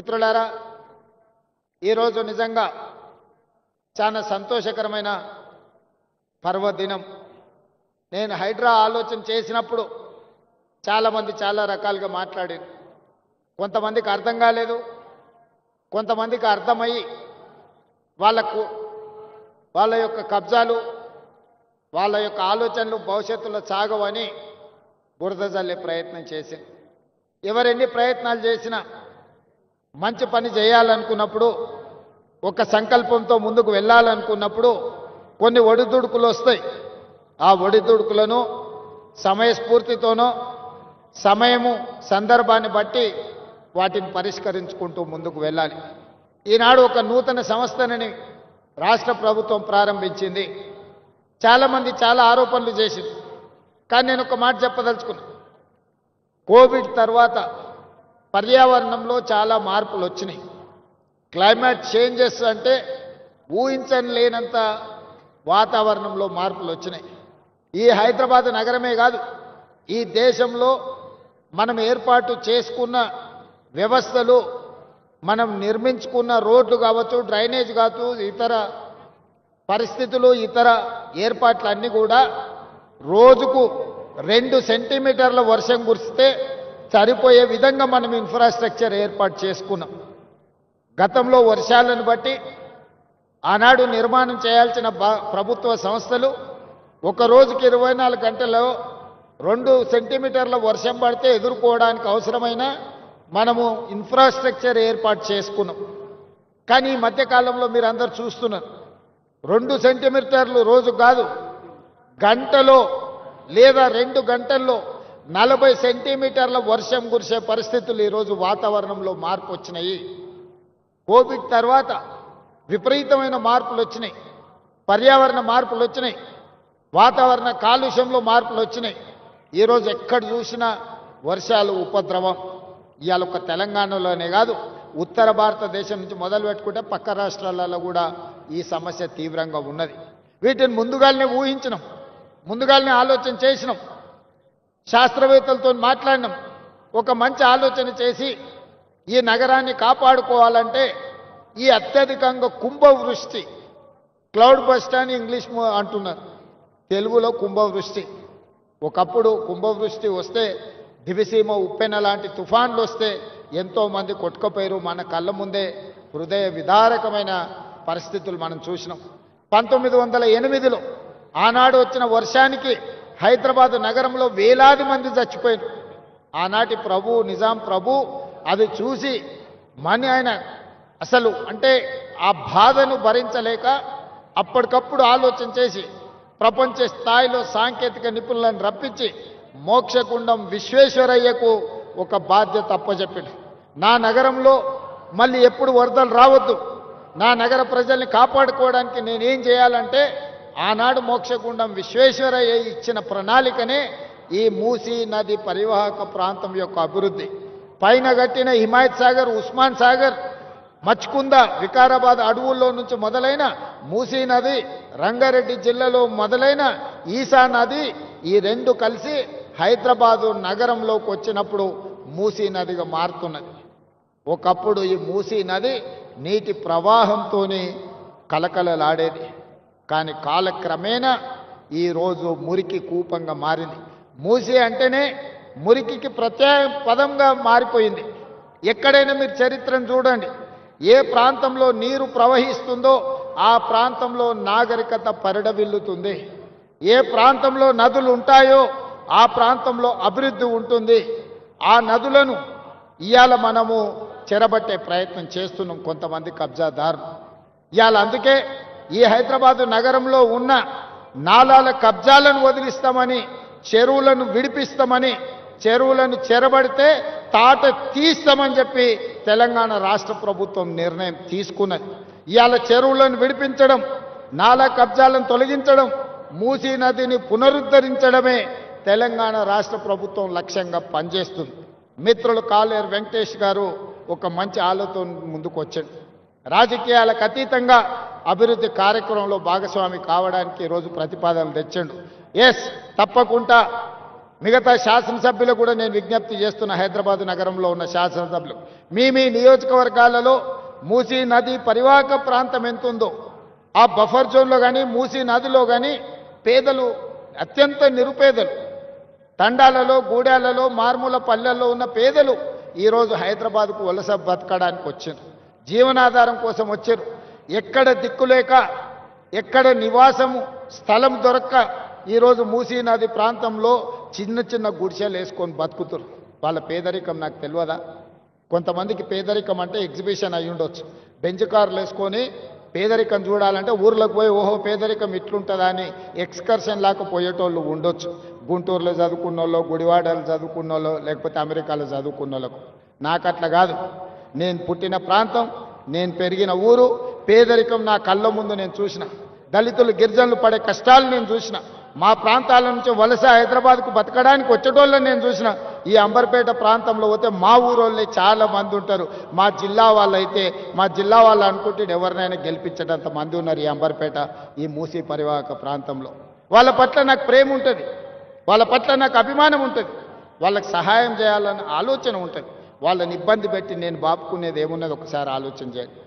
మిత్రులారా, ఈరోజు నిజంగా చాలా సంతోషకరమైన పర్వదినం. నేను హైడ్రా ఆలోచన చేసినప్పుడు చాలామంది చాలా రకాలుగా మాట్లాడారు. కొంతమందికి అర్థం కాలేదు, కొంతమందికి అర్థమయ్యి వాళ్ళ యొక్క కబ్జాలు, వాళ్ళ యొక్క ఆలోచనలు భవిష్యత్తులో సాగవని బురద జల్లే ప్రయత్నం చేసింది. ఎవరెన్ని ప్రయత్నాలు చేసినా మంచి పని చేయాలనుకున్నప్పుడు, ఒక సంకల్పంతో ముందుకు వెళ్ళాలనుకున్నప్పుడు కొన్ని ఒడిదుడుకులు వస్తాయి. ఆ ఒడిదుడుకులను సమయస్ఫూర్తితోనో సమయము సందర్భాన్ని బట్టి వాటిని పరిష్కరించుకుంటూ ముందుకు వెళ్ళాలి. ఈనాడు ఒక నూతన సంస్థని రాష్ట్ర ప్రభుత్వం ప్రారంభించింది. చాలామంది చాలా ఆరోపణలు చేసింది. కానీ నేను ఒక మాట చెప్పదలుచుకున్నా. కోవిడ్ తర్వాత పర్యావరణంలో చాలా మార్పులు వచ్చినాయి. క్లైమేట్ చేంజెస్ అంటే ఊహించని లేనంత వాతావరణంలో మార్పులు వచ్చినాయి. ఈ హైదరాబాద్ నగరమే కాదు, ఈ దేశంలో మనం ఏర్పాటు చేసుకున్న వ్యవస్థలు, మనం నిర్మించుకున్న రోడ్లు కావచ్చు, డ్రైనేజ్ కావచ్చు, ఇతర పరిస్థితులు, ఇతర ఏర్పాట్లన్నీ కూడా రోజుకు 2 సెంటీమీటర్ల వర్షం కురిస్తే సరిపోయే విధంగా మనం ఇన్ఫ్రాస్ట్రక్చర్ ఏర్పాటు చేసుకున్నాం. గతంలో వర్షాలను బట్టి ఆనాడు నిర్మాణం చేయాల్సిన ప్రభుత్వ సంస్థలు ఒక రోజుకి 24 గంటల్లో 2 సెంటీమీటర్ల వర్షం పడితే ఎదుర్కోవడానికి అవసరమైన మనము ఇన్ఫ్రాస్ట్రక్చర్ ఏర్పాటు చేసుకున్నాం. కానీ ఈ మధ్యకాలంలో మీరు అందరు చూస్తున్నారు, 2 సెంటీమీటర్లు రోజు కాదు, గంటలో లేదా 2 గంటల్లో 40 సెంటీమీటర్ల వర్షం కురిసే పరిస్థితులు ఈరోజు వాతావరణంలో మార్పు వచ్చినాయి. కోవిడ్ తర్వాత విపరీతమైన మార్పులు వచ్చినాయి, పర్యావరణ మార్పులు వచ్చినాయి, వాతావరణ కాలుష్యంలో మార్పులు వచ్చినాయి. ఈరోజు ఎక్కడ చూసినా వర్షాలు ఉపద్రవం. ఇవాళ ఒక తెలంగాణలోనే కాదు, ఉత్తర భారతదేశం నుంచి మొదలు పెట్టుకుంటే పక్క రాష్ట్రాలలో కూడా ఈ సమస్య తీవ్రంగా ఉన్నది. వీటిని ముందుగానే ఊహించినాం, ముందుగానే ఆలోచన చేసినాం, శాస్త్రవేత్తలతో మాట్లాడినాం. ఒక మంచి ఆలోచన చేసి ఈ నగరాన్ని కాపాడుకోవాలంటే ఈ అత్యధికంగా కుంభవృష్టి, క్లౌడ్ బస్ట్ అని ఇంగ్లీష్ అంటున్నారు, తెలుగులో కుంభవృష్టి. ఒకప్పుడు కుంభవృష్టి వస్తే, దివిసీమ ఉప్పెన లాంటి తుఫాన్లు వస్తే ఎంతోమంది కొట్టుకుపోయారు. మన కళ్ళ ముందే హృదయ విదారకమైన పరిస్థితులు మనం చూసినాం. 1908లో ఆనాడు వచ్చిన వర్షానికి హైదరాబాద్ నగరంలో వేలాది మంది చచ్చిపోయారు. ఆనాటి నిజాం ప్రభు అది చూసి ఆయన అసలు అంటే ఆ బాధను భరించలేక అప్పటికప్పుడు ఆలోచన చేసి ప్రపంచ స్థాయిలో సాంకేతిక నిపుణులను రప్పించి మోక్షగుండం విశ్వేశ్వరయ్యకు ఒక బాధ్యత అప్పచెప్పాడు. నా నగరంలో మళ్ళీ ఎప్పుడు వరదలు రావద్దు, నా నగర ప్రజల్ని కాపాడుకోవడానికి నేనేం చేయాలంటే ఆనాడు మోక్షగుండం విశ్వేశ్వరయ్య ఇచ్చిన ప్రణాళికనే ఈ మూసీ నది పరివాహక ప్రాంతం యొక్క అభివృద్ధి. పైన కట్టిన హిమాయత్ సాగర్, ఉస్మాన్ సాగర్, మచ్కుంద, వికారాబాద్ అడవుల్లో నుంచి మొదలైన మూసీ నది, రంగారెడ్డి జిల్లాలో మొదలైన ఈసా నది, ఈ 2 కలిసి హైదరాబాదు నగరంలోకి వచ్చినప్పుడు మూసీ నదిగా మారుతున్నది. ఒకప్పుడు ఈ మూసీ నది నీటి ప్రవాహంతోనే కలకలలాడేది. కానీ కాలక్రమేణా ఈరోజు మురికి కూపంగా మారింది. మూసీ అంటేనే మురికికి ప్రత్యయ పదంగా మారిపోయింది. ఎక్కడైనా మీరు చరిత్రను చూడండి, ఏ ప్రాంతంలో నీరు ప్రవహిస్తుందో ఆ ప్రాంతంలో నాగరికత పరిడవిల్లుతుంది. ఏ ప్రాంతంలో నదులు ఉంటాయో ఆ ప్రాంతంలో అభివృద్ధి ఉంటుంది. ఆ నదులను ఇవాళ మనము చెరబట్టే ప్రయత్నం చేస్తున్నాం కొంతమంది కబ్జాదారులు. ఇవాళ అందుకే ఈ హైదరాబాదు నగరంలో ఉన్న నాలాల కబ్జాలను వదిలిస్తామని, చెరువులను విడిపిస్తామని, చెరువులను చెరబడితే తాట తీస్తామని చెప్పి తెలంగాణ రాష్ట్ర ప్రభుత్వం నిర్ణయం తీసుకున్నది. ఇవాళ చెరువులను విడిపించడం, నాలా కబ్జాలను తొలగించడం, మూసీ నదిని పునరుద్ధరించడమే తెలంగాణ రాష్ట్ర ప్రభుత్వం లక్ష్యంగా పనిచేస్తుంది. మిత్రులు కాలేరు వెంకటేష్ గారు ఒక మంచి ఆలోచన ముందుకు వచ్చాడు. రాజకీయాలకు అతీతంగా అభివృద్ధి కార్యక్రమంలో భాగస్వామి కావడానికి ఈరోజు ప్రతిపాదనలు తెచ్చాడు. తప్పకుండా మిగతా శాసనసభ్యులు కూడా నేను విజ్ఞప్తి చేస్తున్న హైదరాబాద్ నగరంలో ఉన్న శాసనసభ్యులు మీ నియోజకవర్గాలలో మూసీ నది పరివాహక ప్రాంతం ఎంత ఉందో ఆ బఫర్ జోన్లో కానీ మూసీ నదిలో కానీ పేదలు అత్యంత నిరుపేదలు తండాలలో గూడాలలో మారుమూల పల్లెల్లో ఉన్న పేదలు ఈరోజు హైదరాబాద్కు వలస బతకడానికి వచ్చారు, జీవనాధారం కోసం వచ్చారు. ఎక్కడ దిక్కులేక ఎక్కడ నివాసము స్థలం దొరక్క ఈరోజు మూసీ నది ప్రాంతంలో చిన్న చిన్న గుడిసెలు వేసుకొని బతుకుతారు. వాళ్ళ పేదరికం నాకు తెలియదా? కొంతమందికి పేదరికం అంటే ఎగ్జిబిషన్ అయి ఉండొచ్చు. బెంచ్ కార్లు వేసుకొని పేదరికం చూడాలంటే ఊర్లోకి పోయి ఓహో పేదరికం ఇట్లుంటుందా అని ఎక్స్కర్షన్ లాగా పోయేటోళ్ళు ఉండొచ్చు. గుంటూరులో చదువుకున్న వాళ్ళు, గుడివాడలో చదువుకున్న వాళ్ళు, లేకపోతే అమెరికాలో చదువుకున్న వాళ్ళకు. నాకు అట్లా కాదు. నేను పుట్టిన ప్రాంతం, నేను పెరిగిన ఊరు, పేదరికం నా కళ్ళ ముందు నేను చూసిన, దళితులు గిరిజనులు పడే కష్టాలు నేను చూసిన, మా ప్రాంతాల నుంచి వలస హైదరాబాద్కు బతకడానికి వచ్చేటోళ్ళని నేను చూసిన. ఈ అంబర్పేట ప్రాంతంలో పోతే మా ఊరోళ్ళే చాలా మంది ఉంటారు. మా జిల్లా వాళ్ళైతే మా జిల్లా వాళ్ళు అనుకుంటే ఎవరినైనా గెలిపించేటంత మంది ఉన్నారు ఈ అంబర్పేట, ఈ మూసీ పరివాహక ప్రాంతంలో. వాళ్ళ పట్ల నాకు ప్రేమ ఉంటుంది, వాళ్ళ పట్ల నాకు అభిమానం ఉంటుంది, వాళ్ళకి సహాయం చేయాలన్న ఆలోచన ఉంటుంది. వాళ్ళని ఇబ్బంది పెట్టి నేను బాపుకునేది ఏమున్నది ఒకసారి ఆలోచన చేయండి.